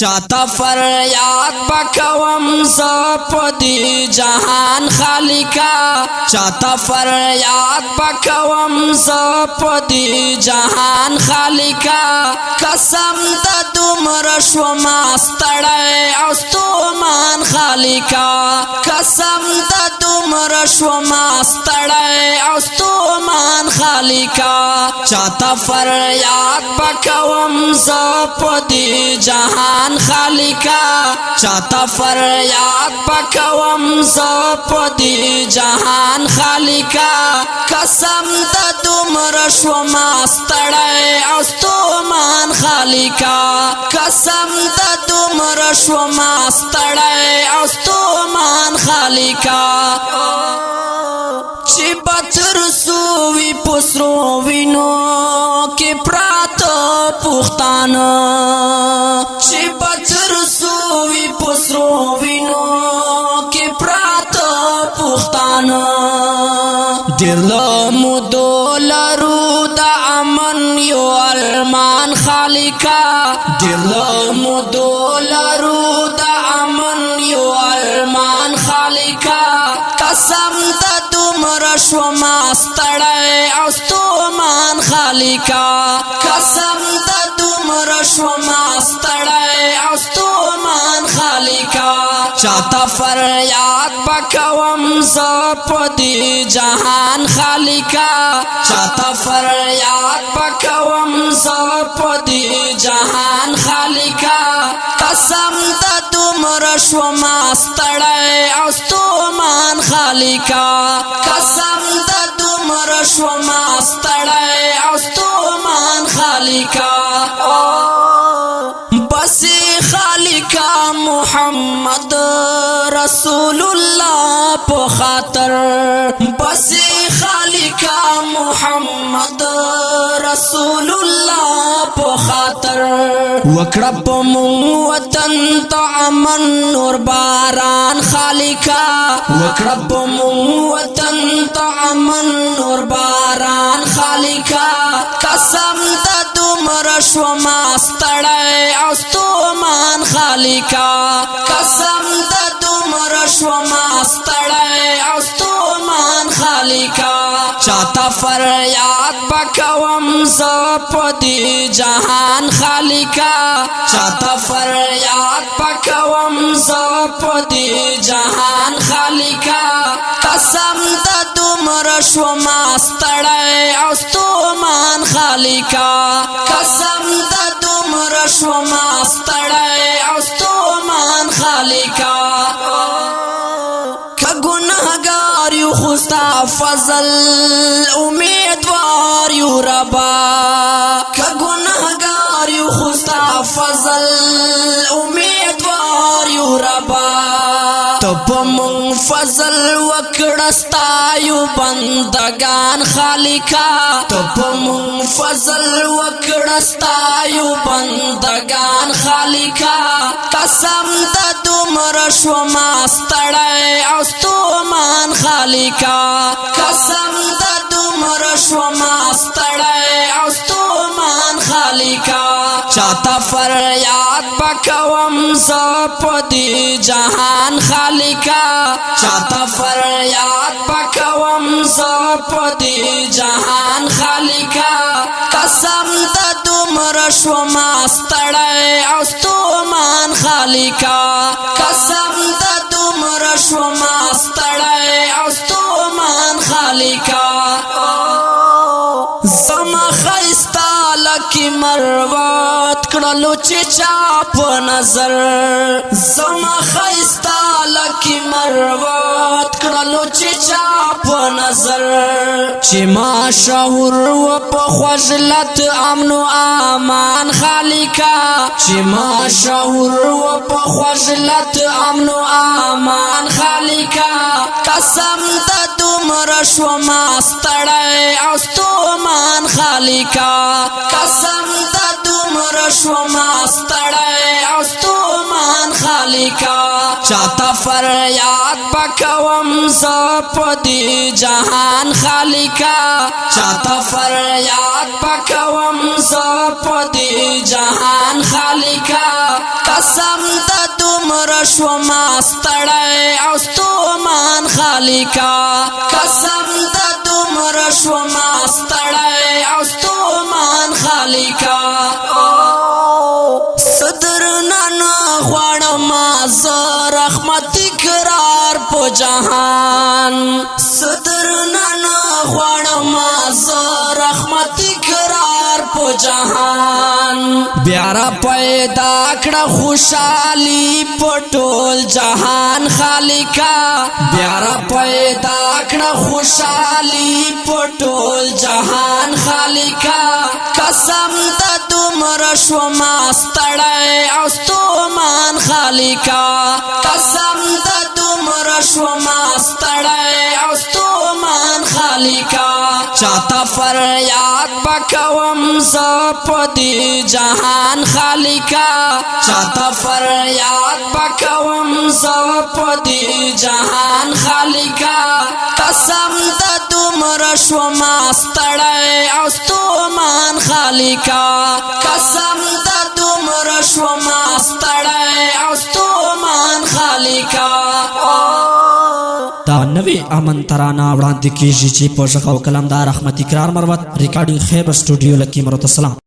चाहता फरियाद बकवम ज़पदी जहान खालिका चाहता फरियाद बकवम ज़पदी जहान खालिका कसम द दुमर शवमा स्तड़े औस्तोमान खालिका कसम द दुमर शवमा स्तड़े औस्तोमान खालिका चाहता फरियाद बकवम ज़पदी जहान खालिका चाहता फरियाद बकवम ज़पदी जहान खालिका कसम द दुमर शवमा स्तड़े औस्तोमान खालिका कसम द दुमर शवमा स्तड़े औस्तोमान खालिका ची बतर सुवी पुसरो विनो के प्रात पुख्ताना ची बतर सुवी पुसरो विनो के प्रात पुख्ताना दिल मुदोलरू द अमन यो अरमान खालिका दिल मुदोलरू द अमन यो अरमान खालिका कसम द दुमर शवमा स्तड़े औस्तोमान खालिका कसम द दुमर शवमा स्तड़े औस्तोमान खालिका चाहता फरियाद बकवम ज़पदी जहान खालिका चाहता फरियाद बकवम ज़पदी जहान खालिका कसम द दुमर शवमा स्तड़े औस्तोमान खालिका कसम द दुमर शवमा स्तड़े औस्तोमान खालिका बसे खालिका मुहम्मद रसूलुल्लाह पे खातर बसे खालिका मुहम्मद रसूलुल्लाह पे खातर वक्रब वतन तो अमन नूर बारान खालिका वक्रब वतन तो अमन नूर बारान खालिका कसम द दुमर शवमा स्तड़े औस्तोमान खालिका कसम द दुमर शवमा स्तड़े औस्तोमान खालिका चाहता फरियाद बकवम ज़पदी जहान खालिका चाहता फरियाद बकवम ज़पदी जहान खालिका कसम द दुमर शवमा स्तड़े औस्तोमान खालिका कसम द दुमर शवमा स्तड़े औस्तोमान खालिका गुनहगार यू खुस्ता फजल उम्मीदवार यू रबा गुनहगार यू खुस्ता फजल उम्मीदवार यू रबा तब मुंग फजल वकड़स्ता यू बंदगान खालिका तब मुंग फजल वकड़स्ता यू बंदगान खालिका कसम द दुमर शवमा स्तड़े औस्तोमान खालिका कसम द दुमर शवमा स्तड़े औस्तोमान खालिका चाहता फरियाद बकवम ज़पदी जहान खालिका चाहता फरियाद बकवम ज़पदी जहान खालिका कसम द दुमर शवमा स्तड़े औस्तोमान खालिका कसम द दुमर शवमा स्तड़े औस्तोमान खालिका ज़मा खैस्ता लकी मरवत कडलो चाप नजर ज़मा खैस्ता लकी मरवत कडलो चाप नजर चिमा शहुर व पखवजलत अमन आमान खालिका चिमा शहुर व पखवजलत अमन आमान खालिका कसम द दुमर शवमा स्तड़े औस्तोमान खालिका कसम द दुमर शवमा स्तड़े औस्तोमान खालिका چاته فریاد بکوم ز پدی جهان خالقا چاته فریاد بکوم ز پدی جهان خالقا قسم د دومره شوما ستړی او ستومان خالقا قسم د دومره شوما ستړی او ستومان خالقا صدر نانا غواړم ز رحمت اقرار په جهان صدر نانا غواړم ز رحمت اقرار په جهان بیا پیدا کړه خوشالي په ټول جهان خالقا بیا پیدا کړه خوشالي په ټول جهان خالقا قسم د دومره شوما ستړی او ستومان خالقا قسم د دومره شوما ستړی او ستومان خالقا چاته فریاد بکوم ز پدی جهان خالقا چاته فریاد بکوم ز پدی جهان خالقا قسم د دومره شوما ستړی او ستومان خالقا قسم د دومره شوما ستړی او ستومان خالقا دا نوی امن ترانه وړاندې کیږي چې په ژغ او کلام د رحمت اقرار مروت ریکارډینګ خیبر سټوډیو لکی مرو السلام